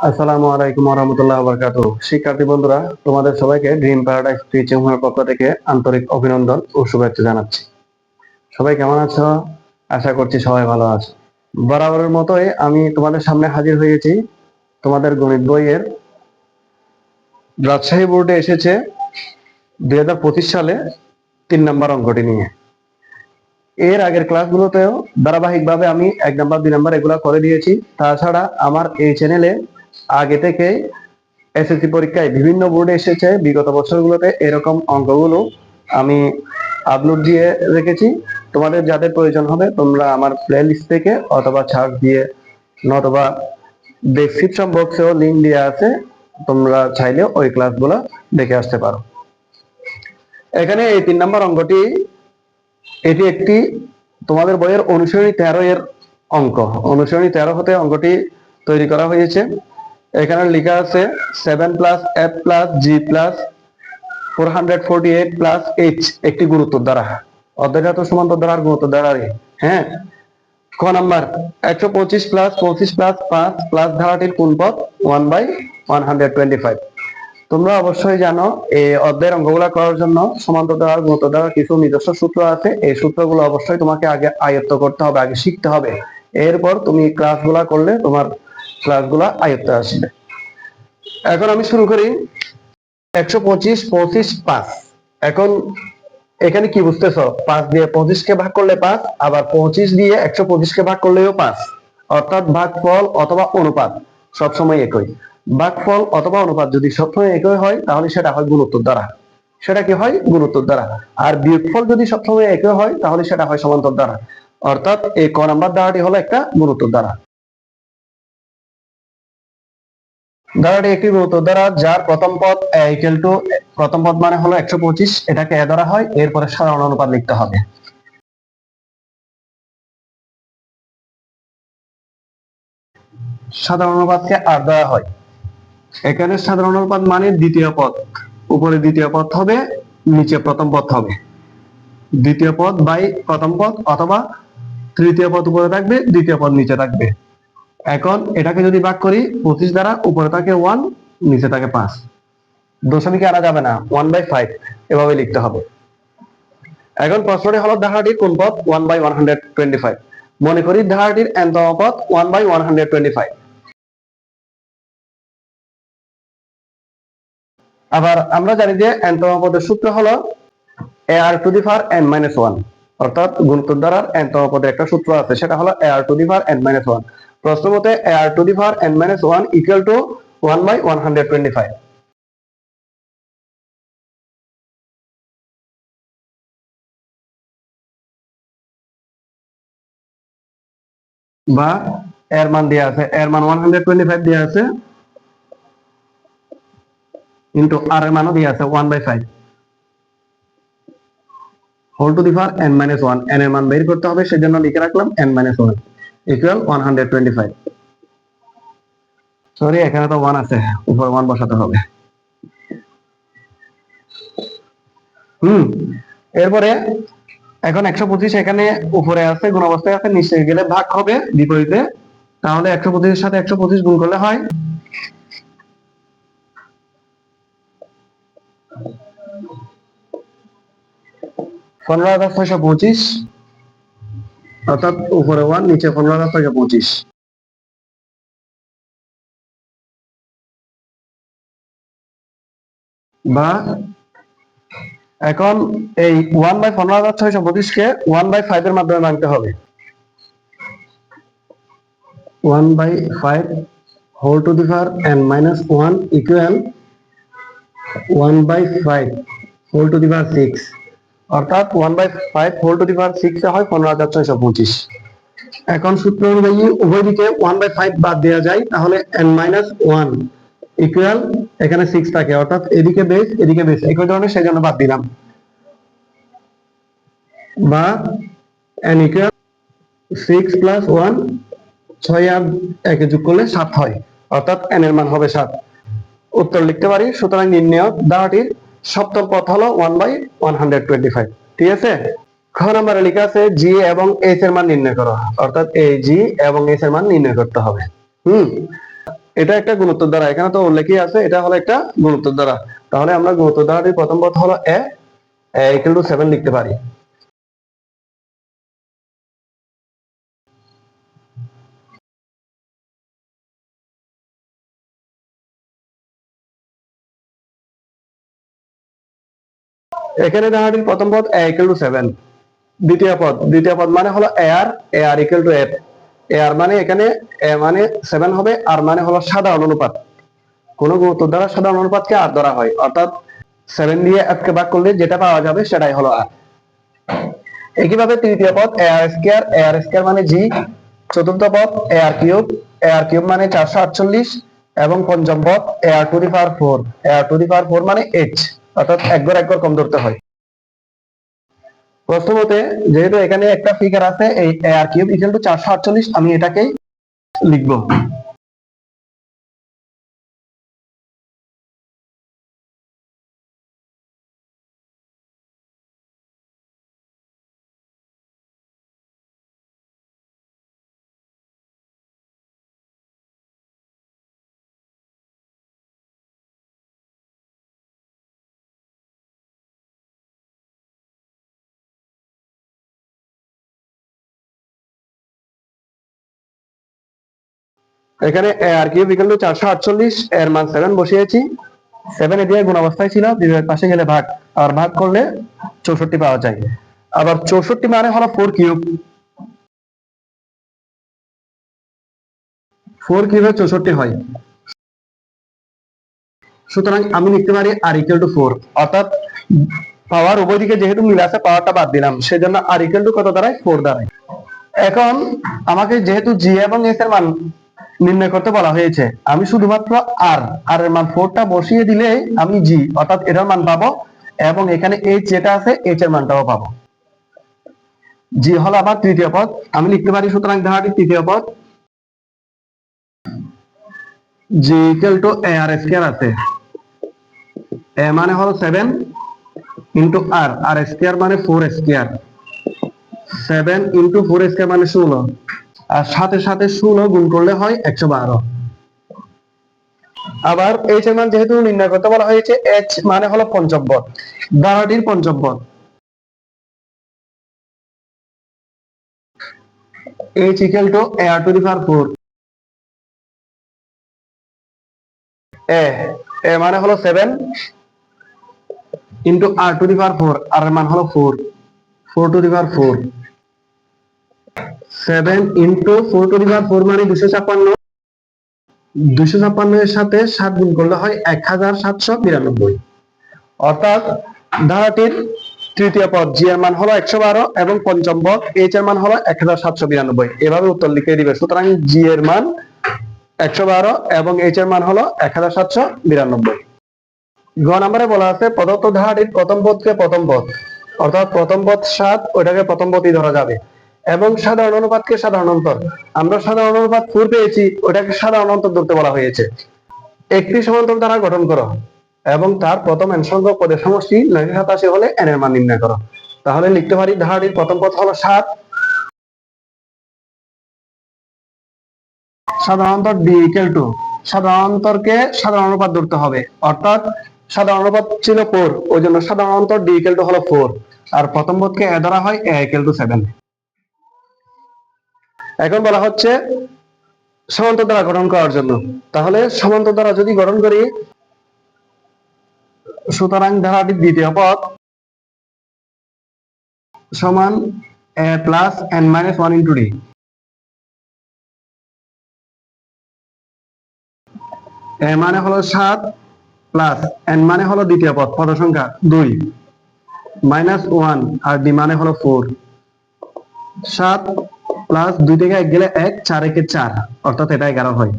আসসালামু আলাইকুম ওয়া রাহমাতুল্লাহি ওয়া বারাকাতুহু। শিক্ষার্থী বন্ধুরা, তোমাদের সবাইকে ড্রিম প্যারাডাইস টিচিং হোমের পক্ষ থেকে আন্তরিক অভিনন্দন ও শুভেচ্ছা জানাচ্ছি। সবাই কেমন আছো? আশা করছি সবাই ভালো আছো। বরাবরের মতোই আমি তোমাদের সামনে হাজির হয়েছি তোমাদের গণিত বইয়ের রাজশাহী বোর্ডে এসেছে 2025 সালে 3 নম্বর অঙ্কটি নিয়ে। এর আগের ক্লাসগুলোতেও ধারাবাহিকভাবে আমি 1 নাম্বার 2 নাম্বার এগুলা করে দিয়েছি। তাছাড়া আমার এই চ্যানেলে আগে থেকে এসএসসি পরীক্ষায় বিভিন্ন বোর্ডে এসেছে বিগত বছরগুলোতে এরকম অঙ্কগুলো আমি আপলোড দিয়ে রেখেছি। তোমাদের যাদের প্রয়োজন হবে তোমরা আমার প্লে লিস্ট থেকে অথবা সার্চ দিয়ে নতুবা ডেসক্রিপশন বক্সেও লিংক দেওয়া আছে, তোমরা চাইলে ওই ক্লাসগুলো দেখে আসতে পারো। এখানে এই 3 নম্বর অঙ্কটি, এটি একটি তোমাদের বইয়ের অনুসরণী 13 এর অঙ্ক। অনুসরণী 13 হতে অঙ্কটি তৈরি করা হয়েছে। এখানে লেখা আছে 7 plus f plus g plus 448 plus h একটি গুরুত্তর দ্বারা, অর্ধঘাত সমান্তর দ্বারার গুরুত্তর দ্বারা। হ্যাঁ, ক নাম্বার 125 প্লাস 25 প্লাস 5 প্লাস ধারাটির কোন পদ 1/125। তোমরা অবশ্যই জানো এই অধ্যায়ের অঙ্কগুলো করার জন্য সমান্তর দ্বারার গুরুত্ব দ্বারা কিছু নিজস্ব সূত্র আছে। এই সূত্রগুলো অবশ্যই তোমাকে আগে আয়ত্ত করতে হবে, আগে শিখতে হবে। এরপর তুমি ক্লাসগুলো করলে তোমার ক্লাসগুলো আয়ত্তে আসবে। এখন আমি শুরু করি। 125 25 5। এখন এখানে কি বুঝতেছো? 5 দিয়ে 25 কে ভাগ করলে 5, আবার 25 দিয়ে 125 কে ভাগ করলেও 5। অর্থাৎ ভাগফল অথবা অনুপাত সবসময় একই। ভাগফল অথবা অনুপাত যদি সবসময় একই হয় তাহলে সেটা হয় গুণোত্তর দ্বারা। সেটা কি হয়? গুণোত্তর দ্বারা। আর বিয়োগফল যদি সবসময় একই হয় তাহলে সেটা হয় সমান্তর দ্বারা। অর্থাৎ এই ক নাম্বার দ্বারাটি হলো একটা গুণোত্তর দ্বারা। ধারাটি একটি গুণোত্তর দ্বারা যার প্রথম পদ প্রথম পদ মানে হলো 125, এটাকে এ ধরা হয়, এরপরে সাধারণ অনুপাত লিখতে হবে। সাধারণ অনুপাতকে আর দেওয়া হয়। এখানে সাধারণ অনুপাত মানে দ্বিতীয় পদ, উপরে দ্বিতীয় পদ হবে, নিচে প্রথম পদ হবে। দ্বিতীয় পদ বাই প্রথম পদ, অথবা তৃতীয় পদ উপরে থাকবে, দ্বিতীয় পদ নিচে থাকবে। এখন এটাকে যদি ভাগ করি 25 দ্বারা, উপরে থাকে 1, নিচে থাকে 5। দশমিকে আনা যাবে না, 1/5 এভাবে লিখতে হবে। এখন প্রশ্নটি হলো ধারাটির কোন পদ 1/125। মনে করি ধারাটির n-তম পদ 1/125। আবার আমরা জানি যে n-তম পদের সূত্র হলো ar to the power n-1, অর্থাৎ গুণোত্তর দ্বারার n-তম পদের একটা সূত্র আছে, সেটা হলো ar to the power n-1। প্রশ্ন মতে ar to the power n-1 equal to 1/125। বা এর মান দেওয়া আছে, এর মান 125 দেওয়া আছে, কিন্তু আর এর মানও দেওয়া আছে 1/5 whole to the power n-1। n এর মান বের করতে হবে, সেজন্য লিখে রাখলাম n-1 ইকুয়াল 125। সরি, এখানে তো 1 আছে, উপর 1 বসাতে হবে। এরপরে এখন 125 এখানে উপরে আছে, গুণ অবস্থায় আছে, নিচে গেলে ভাগ হবে বিপরীতে। তাহলে 125 এর সাথে 125 গুণ করলে হয় 15,625, অর্থাৎ উপরে 1 নিচে 15,625। বা এখন এই 1/15,625 কে 1/5 এর মাধ্যমে ভাঙতে হবে। 1/5 whole to the power n-1 equal 1/5 whole to the power 6, অর্থাৎ 1/5 হোল টু দি পাওয়ার 6 এ হয় 15,625। এখন সূত্র অনুযায়ী উভয় দিকে 1/5 বাদ দেওয়া যায়, তাহলে n-1 ইকুয়াল এখানে 6 থাকে, অর্থাৎ এদিকে বেস এদিকে বেস একই ধরনের, সেই জন্য বাদ দিলাম। বা n ইকুয়াল 6 প্লাস 1, 6 আর 1 যোগ করলে 7 হয়, অর্থাৎ n এর মান হবে 7। উত্তর লিখতে পারি। সুতরাং নির্ণয় ধারাটির সপ্তম পদ হলো 1/125। ঠিক আছে। খ নম্বরে লেখা আছে g এবং h এর মান নির্ণয় করো, অর্থাৎ এই g এবং h এর মান নির্ণয় করতে হবে। এটা একটা গুণোত্তর দ্বারা, এখানে তো উল্লেখই আছে এটা হলো একটা গুণোত্তর দ্বারা। তাহলে আমরা গুণোত্তর দ্বারাটির প্রথম পদ হলো a ইকুয়াল টু 7 লিখতে পারি। এখানে ধারাটির প্রথম পদ a ইকুয়াল টু 7। দ্বিতীয় পদ মানে হলো ar equal to f। ar মানে এখানে a মানে 7 হবে, আর মানে হলো সাধারণ অনুপাত। কোন গুণোত্তর দ্বারা সাধারণ অনুপাতকে আর ধরা হয়, অর্থাৎ 7 দিয়ে f কে ভাগ করলে যেটা পাওয়া যাবে সেটাই হলো r। একইভাবে তৃতীয় পদ ar স্কয়ার মানে g। চতুর্থ পদ ar কিউব মানে 448, এবং পঞ্চম পদ ar to the power 4। ar to the power 4 মানে h, অর্থাৎ এক ঘর কম ধরতে হয়। প্রশ্ন মতে যেহেতু এখানে একটা ফিগার আছে এই ar কিউব ইকুয়াল টু 448, আমি এটাকেই লিখব। এখানে আর কিউব ইকুয়াল টু 448, এর মান 7 বসিয়েছি। 7 এদিকে গুণ অবস্থায় ছিল, বিপরীত পাশে গেলে ভাগ, আর ভাগ করলে 64 পাওয়া যায়। আবার 64 মানে হলো 4 কিউব। 4 কিউবে 64 হয়। সুতরাং আমি লিখতে পারি আর ইকুয়াল টু 4, অর্থাৎ পাওয়ার উভয় দিকে যেহেতু মিল আছে পাওয়ারটা বাদ দিলাম, সেজন্য আর ইকুয়াল টু কত দাঁড়ায়? 4 দাঁড়ায়। এখন আমাকে যেহেতু জি এবং এস এর মান নির্ণয় করতে বলা হয়েছে, আমি শুধুমাত্র আর এর মান 4টা বসিয়ে দিলে আমি জি অর্থাৎ এটার মান পাবো, এবং এখানে এইচ যেটা আছে এইচ এর মানটাও পাবো। জি হলো আবার তৃতীয় পদ, আমি লিখতে পারি সুতরাং ধারাটির তৃতীয় পদ G equal to A R square আছে। এ মানে হলো 7 ইন্টু আর স্কয়ার মানে 4 স্কয়ার। 7 ইন্টু 4 স্কয়ার মানে 16, আর সাথে সাথে 16 গুণ করলে হয় 112। আবার এইচ এর মান যেহেতু নির্ণয় করতে বলা হয়েছে, এইচ মানে হলো পঞ্চম পদ, ধারাটির পঞ্চম পদ। H equal to A R to the power 4। A A মানে হলো 7 into R to the power 4, আর এর মান হলো 4। 4 to the power 4, 7 into 4 to the power 4 মানে 256। 256 এর সাথে 7 গুণ করলে হয় 1792। অর্থাৎ ধারাটির তৃতীয় পদ জি এর মান হলো 112, এবং পঞ্চম পদ এইচ এর মান হলো 1792। এভাবে উত্তর লিখে দিবে। সুতরাং জি এর মান 112 এবং এইচ এর মান হলো 1792। গ নম্বরে বলা আছে প্রদত্ত ধারাটির প্রথম পদকে প্রথম পদ, অর্থাৎ প্রথম পদ 7, ওইটাকে প্রথম পদই ধরা যাবে, এবং সাধারণ অনুপাতকে সাধারণ অন্তর। আমরা সাধারণ অনুপাত 4 পেয়েছি, ওটাকে সাধারণ অন্তর ধরতে বলা হয়েছে। একটি সমান্তর দ্বারা গঠন করো এবং তার প্রথম n সংখ্যক পদের সমষ্টি 987 হলে n এর মান নির্ণয় করো। তাহলে লিখতে পারি ধারাটির প্রথম পদ হলো 7। সাধারণ অন্তর d ইকুয়াল টু, সাধারণ অন্তরকে সাধারণ অনুপাত ধরতে হবে, অর্থাৎ সাধারণ অনুপাত ছিল 4, ওই জন্য সাধারণ অন্তর d ইকুয়াল টু হলো 4, আর প্রথম পদকে a ধরা হয় a ইকুয়াল টু 7। এখন বলা হচ্ছে সমান্তর দ্বারা গঠন করার জন্য। তাহলে সমান্তর দ্বারা যদি গঠন করি, সুতরাং ধারাটির দ্বিতীয় পদ সমান a plus n minus 1 into d। a মানে হলো 7 প্লাস n মানে হলো দ্বিতীয় পদ পদ সংখ্যা 2 মাইনাস 1, আর d মানে হলো 4। 7 প্লাস 2 থেকে 1 গেলে 1, 4 একে 4, অর্থাৎ এটা 11 হয়।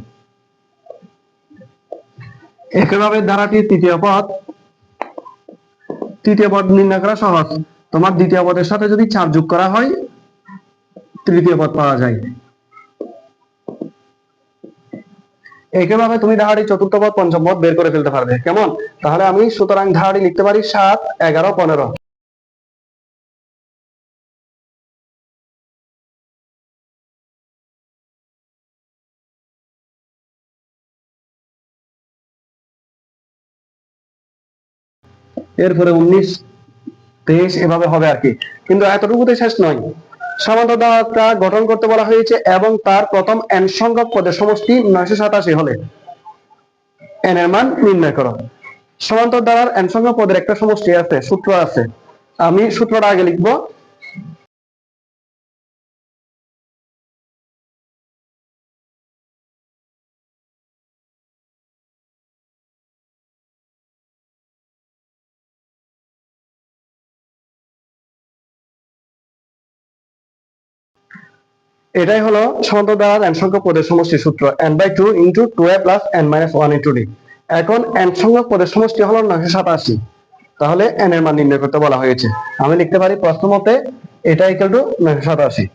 একইভাবে ধারাটির তৃতীয় পদ নির্ণয় করা সহজ। তোমার দ্বিতীয় পদের সাথে যদি 4 যোগ করা হয়, তৃতীয় পদ পাওয়া যায়। একইভাবে তুমি ধারাটি চতুর্থ পদ পঞ্চম পদ বের করে ফেলতে পারবে। কেমন? তাহলে আমি সুতরাং ধারাটি লিখতে পারি 7, 11, 15। এরপরে 19, 23 এভাবে হবে আর কি। কিন্তু এতটুকুতে শেষ নয়, সমান্তর দ্বারাটা গঠন করতে বলা হয়েছে এবং তার প্রথম n সংখ্যক পদের সমষ্টি 987 হলে n এর মান নির্ণয় করো। সমান্তর দ্বারার n সংখ্যক পদের একটা সমষ্টি আছে, সূত্র আছে, আমি সূত্রটা আগে লিখবো। এটাই হলো সমান্তর দ্বারার n সংখ্যক পদের সমষ্টির সূত্র, n/2 × 2a + n - 1 × d। এখন n সংখ্যক পদের সমষ্টি হলো 987, তাহলে n এর মান নির্ণয় করতে বলা হয়েছে। আমি লিখতে পারি প্রশ্ন মতে এটা = 987।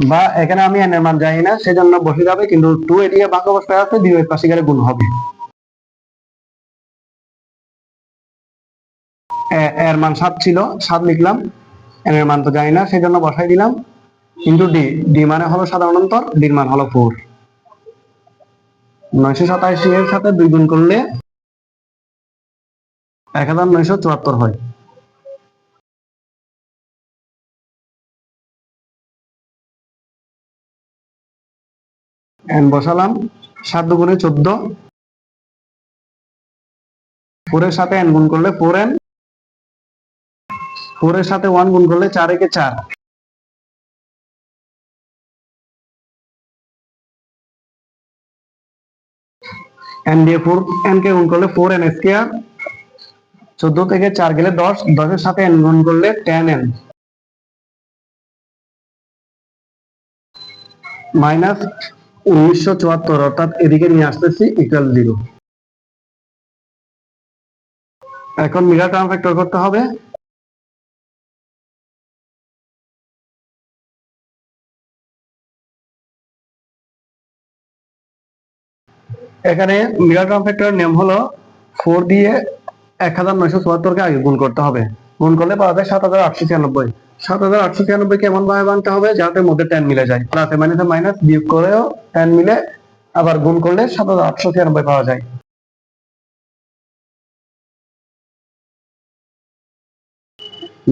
বা এখানে আমি n এর মান জানি না, সেজন্য বসে যাবে, কিন্তু 2 এদিকে বাঁক অবস্থায় আছে, বিয়োগের পাশে গেলে গুণ হবে। এর মান 7 ছিল, 7 লিখলাম, n এর মান তো জানি না, সেজন্য বসাই দিলাম, কিন্তু d মানে হলো সাধারণ অন্তর, d এর মান হলো 4। 987 এর সাথে 2 গুণ করলে 1974 হয়। n বসালাম, 7 দুগুণে 14, 4 এর সাথে n গুণ করলে 4n, 4 এর সাথে 1 গুণ করলে 4 একে 4, n দিয়ে 4n কে গুণ করলে 4n², 14 থেকে 4 গেলে 10, 10 এর সাথে n গুণ করলে 10n, মাইনাস 1974, অর্থাৎ এদিকে নিয়ে আসতেছি =0। এখন মিডল টার্ম ফ্যাক্টর করতে হবে। এখানে মিডল টার্ম ফ্যাক্টরের নিয়ম হলো 4 দিয়ে 1974 কে আগে গুণ করতে হবে, গুণ করলে পাওয়া যায় 7896। 7896 কে এমন ভাবে ভাঙতে হবে যাতে মধ্যে 10 মিলে যায়, প্লাসে মাইনাসে মাইনাস, বিয়োগ করেও 10 মিলে, আবার গুণ করলে 7896 পাওয়া যায়।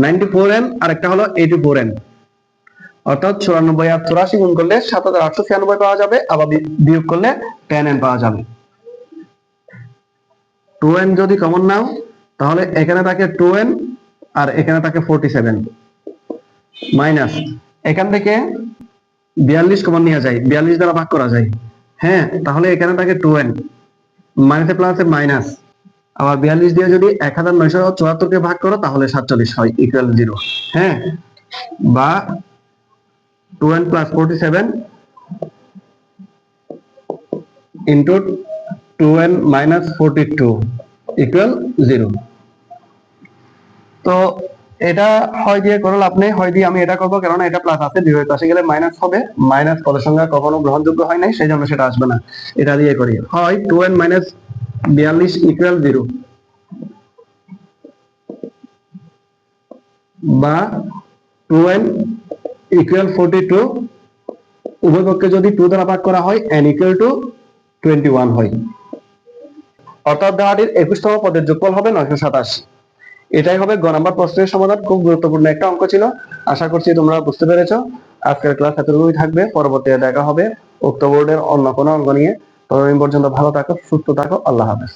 n আর একটা হলো 84n, অর্থাৎ 94 আর 84 গুণ করলে 7896 পাওয়া যাবে, আবার বিয়োগ করলে 10n পাওয়া যাবে। 2n যদি কমন নাও তাহলে এখানে থাকে 2n আর এখানে থাকে 47, মাইনাস এখান থেকে 42 কমন নেওয়া যায়, 42 দ্বারা ভাগ করা যায়। হ্যাঁ, তাহলে এখানে থাকে 2n, মাইনাসে প্লাসে মাইনাস, আবার 42 দিয়ে যদি 1974 কে ভাগ করো তাহলে 47 হয়, =0। হ্যাঁ, বা 2n + 47 * 2n - 42 = 0। তো এটা হয় দিয়ে করে লাভ নেই, হয় দিয়ে আমি এটা করবো, কারণ এটা প্লাস আছে, বিয়োগের পাশে গেলে মাইনাস হবে, মাইনাস পদের সংখ্যা কখনো গ্রহণযোগ্য হয় নাই, সেই জন্য সেটা আসবে না। এটা দিয়ে করি, হয় 2n - 42 = 0, বা 2n = 42, উভয় পক্ষে যদি 2 দ্বারা ভাগ করা হয় n = 21 হয়। অর্থাৎ দেওয়াটির 21তম পদের যোগফল হবে 987। এটাই হবে গ নাম্বার প্রশ্নের সমাধান। খুব গুরুত্বপূর্ণ একটা অঙ্ক ছিল, আশা করছি তোমরা বুঝতে পেরেছো। আজকের ক্লাস এতটুকুই থাকবে, পরবর্তীতে দেখা হবে উক্ত বোর্ডের অন্য কোনো অঙ্ক নিয়ে। ততদিন পর্যন্ত ভালো থাকো, সুস্থ থাকো, আল্লাহ হাফেজ।